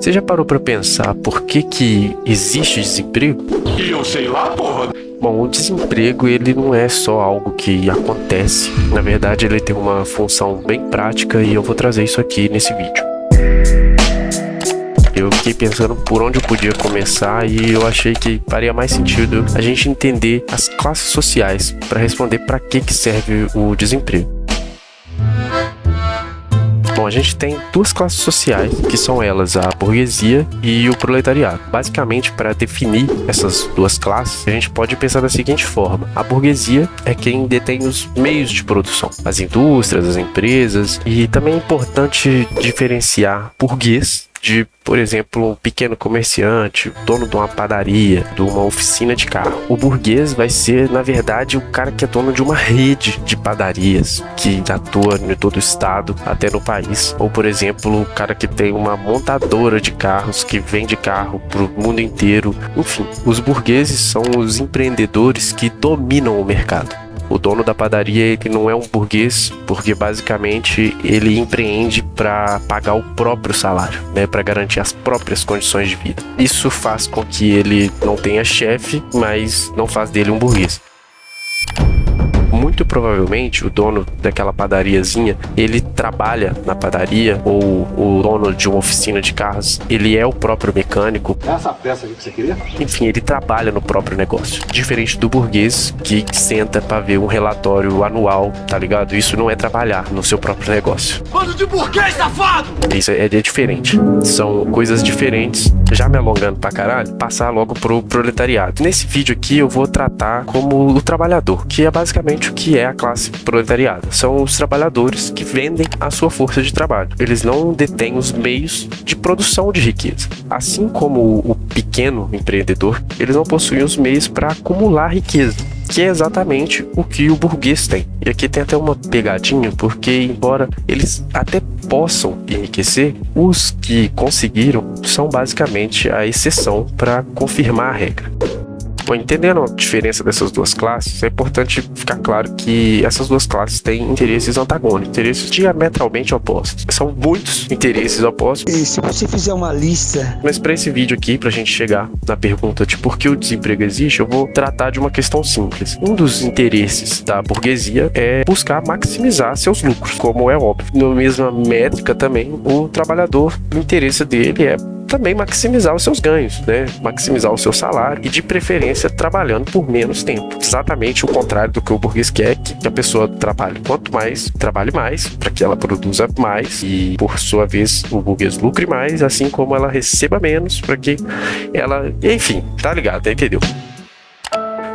Você já parou pra pensar por que existe desemprego? E eu sei lá, porra. Bom, o desemprego ele não é só algo que acontece. Na verdade, ele tem uma função bem prática e eu vou trazer isso aqui nesse vídeo. Eu fiquei pensando por onde eu podia começar e eu achei que faria mais sentido a gente entender as classes sociais para responder para que serve o desemprego. Bom, a gente tem duas classes sociais, que são elas a burguesia e o proletariado. Basicamente, para definir essas duas classes, a gente pode pensar da seguinte forma: a burguesia é quem detém os meios de produção, as indústrias, as empresas, e também é importante diferenciar burguês de, por exemplo, um pequeno comerciante, dono de uma padaria, de uma oficina de carro. O burguês vai ser, na verdade, o cara que é dono de uma rede de padarias que atua em todo o estado, até no país. Ou, por exemplo, o cara que tem uma montadora de carros que vende carro para o mundo inteiro. Enfim, os burgueses são os empreendedores que dominam o mercado. O dono da padaria ele não é um burguês, porque basicamente ele empreende para pagar o próprio salário, né, para garantir as próprias condições de vida. Isso faz com que ele não tenha chefe, mas não faz dele um burguês. Muito provavelmente o dono daquela padariazinha, ele trabalha na padaria, ou o dono de uma oficina de carros, ele é o próprio mecânico. Essa peça aí que você queria? Enfim, ele trabalha no próprio negócio. Diferente do burguês que senta pra ver um relatório anual, tá ligado? Isso não é trabalhar no seu próprio negócio. Bando de burguês, safado! Isso é diferente. São coisas diferentes. Já me alongando pra caralho, passar logo pro proletariado. Nesse vídeo aqui eu vou tratar como o trabalhador, que é basicamente o que é a classe proletariada. São os trabalhadores que vendem a sua força de trabalho. Eles não detêm os meios de produção de riqueza. Assim como o pequeno empreendedor, eles não possuem os meios para acumular riqueza, que é exatamente o que o burguês tem. E aqui tem até uma pegadinha, porque embora eles até possam enriquecer, os que conseguiram são basicamente a exceção para confirmar a regra. Bom, entendendo a diferença dessas duas classes, é importante ficar claro que essas duas classes têm interesses antagônicos, interesses diametralmente opostos. São muitos interesses opostos. E se você fizer uma lista... Mas para esse vídeo aqui, para a gente chegar na pergunta de por que o desemprego existe, eu vou tratar de uma questão simples. Um dos interesses da burguesia é buscar maximizar seus lucros, como é óbvio. Na mesma métrica também, o trabalhador, o interesse dele é também maximizar os seus ganhos, né? Maximizar o seu salário e de preferência trabalhando por menos tempo. Exatamente o contrário do que o burguês quer, que a pessoa trabalhe quanto mais, trabalhe mais, para que ela produza mais e, por sua vez, o burguês lucre mais, assim como ela receba menos, para que ela... Enfim, tá ligado, entendeu?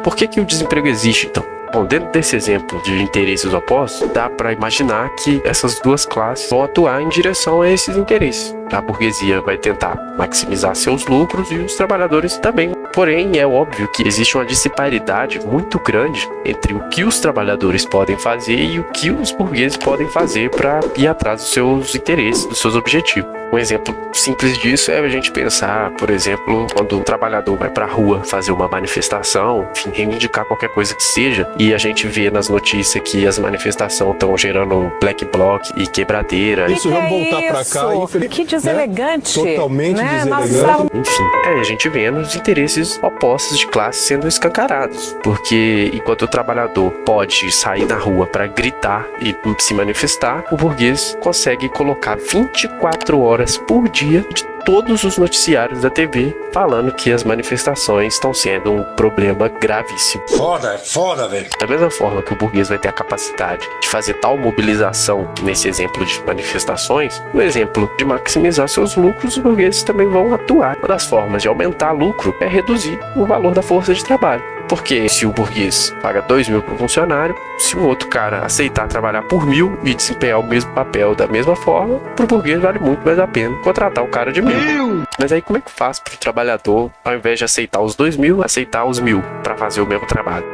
Por que o desemprego existe, então? Bom, dentro desse exemplo de interesses opostos, dá para imaginar que essas duas classes vão atuar em direção a esses interesses. A burguesia vai tentar maximizar seus lucros e os trabalhadores também. Porém, é óbvio que existe uma disparidade muito grande entre o que os trabalhadores podem fazer e o que os burgueses podem fazer para ir atrás dos seus interesses, dos seus objetivos. Um exemplo simples disso é a gente pensar, por exemplo, quando um trabalhador vai pra rua fazer uma manifestação, enfim, reivindicar qualquer coisa que seja, e a gente vê nas notícias que as manifestações estão gerando black bloc e quebradeira. Isso, vamos voltar pra cá, infelizmente. Que deselegante. Totalmente né? deselegante. Enfim, a gente vê os interesses opostos de classe sendo escancarados, porque enquanto o trabalhador pode sair na rua para gritar e se manifestar, o burguês consegue colocar 24 horas por dia de todos os noticiários da TV falando que as manifestações estão sendo um problema gravíssimo. Foda, velho. Da mesma forma que o burguês vai ter a capacidade de fazer tal mobilização nesse exemplo de manifestações, no exemplo de maximizar seus lucros, os burgueses também vão atuar. Uma das formas de aumentar lucro é reduzir o valor da força de trabalho. Porque se o burguês paga 2.000 para um funcionário, se o outro cara aceitar trabalhar por 1.000 e desempenhar o mesmo papel da mesma forma, para o burguês vale muito mais a pena contratar o cara de 1.000. Mas aí como é que faz para o trabalhador, ao invés de aceitar os 2.000, aceitar os 1.000 para fazer o mesmo trabalho?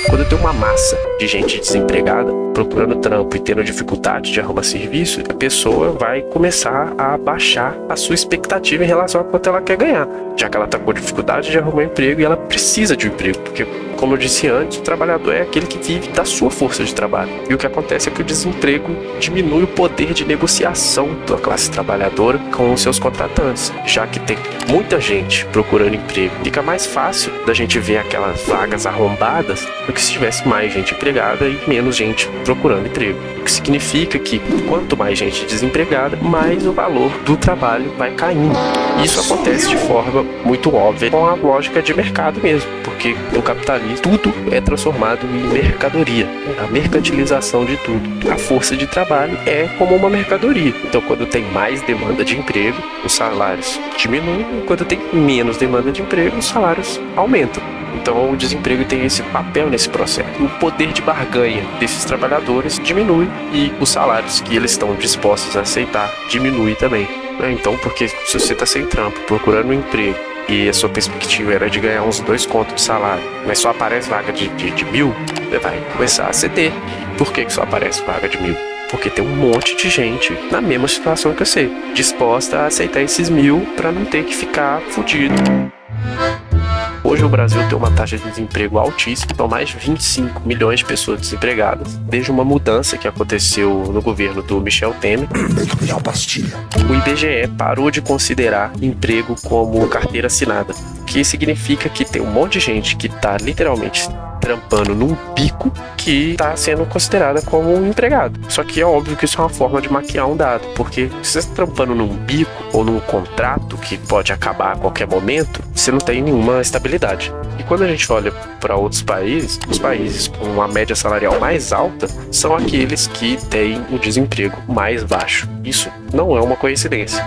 Quando tem uma massa de gente desempregada, procurando trampo e tendo dificuldade de arrumar serviço, a pessoa vai começar a baixar a sua expectativa em relação a quanto ela quer ganhar, já que ela está com dificuldade de arrumar emprego e ela precisa de um emprego, porque Como eu disse antes, o trabalhador é aquele que vive da sua força de trabalho. E o que acontece é que o desemprego diminui o poder de negociação da classe trabalhadora com os seus contratantes, já que tem muita gente procurando emprego. Fica mais fácil da gente ver aquelas vagas arrombadas do que se tivesse mais gente empregada e menos gente procurando emprego. O que significa que quanto mais gente desempregada, mais o valor do trabalho vai caindo. Isso acontece de forma muito óbvia com a lógica de mercado mesmo, porque no capitalismo tudo é transformado em mercadoria, a mercantilização de tudo. A força de trabalho é como uma mercadoria. Então, quando tem mais demanda de emprego, os salários diminuem, e quando tem menos demanda de emprego, os salários aumentam. Então, o desemprego tem esse papel nesse processo. O poder de barganha desses trabalhadores diminui e os salários que eles estão dispostos a aceitar diminui também. Então, porque se você está sem trampo, procurando um emprego, e a sua perspectiva era de ganhar uns 2 contos de salário, mas só aparece vaga de 1.000, você vai começar a ceder. Por que só aparece vaga de 1.000? Porque tem um monte de gente na mesma situação que você, disposta a aceitar esses 1.000 para não ter que ficar fudido. Hoje o Brasil tem uma taxa de desemprego altíssima, são mais de 25 milhões de pessoas desempregadas, desde uma mudança que aconteceu no governo do Michel Temer. O IBGE parou de considerar emprego como carteira assinada, o que significa que tem um monte de gente que está literalmente trampando num bico que está sendo considerada como um empregado. Só que é óbvio que isso é uma forma de maquiar um dado, porque se você está trampando num bico ou num contrato que pode acabar a qualquer momento, você não tem nenhuma estabilidade. E quando a gente olha para outros países, os países com uma média salarial mais alta são aqueles que têm o desemprego mais baixo. Isso não é uma coincidência.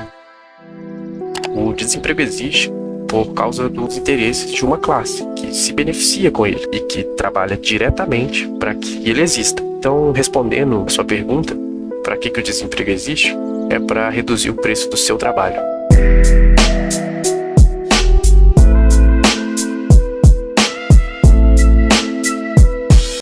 O desemprego existe por causa dos interesses de uma classe que se beneficia com ele e que trabalha diretamente para que ele exista. Então, respondendo a sua pergunta, para que o desemprego existe? É para reduzir o preço do seu trabalho.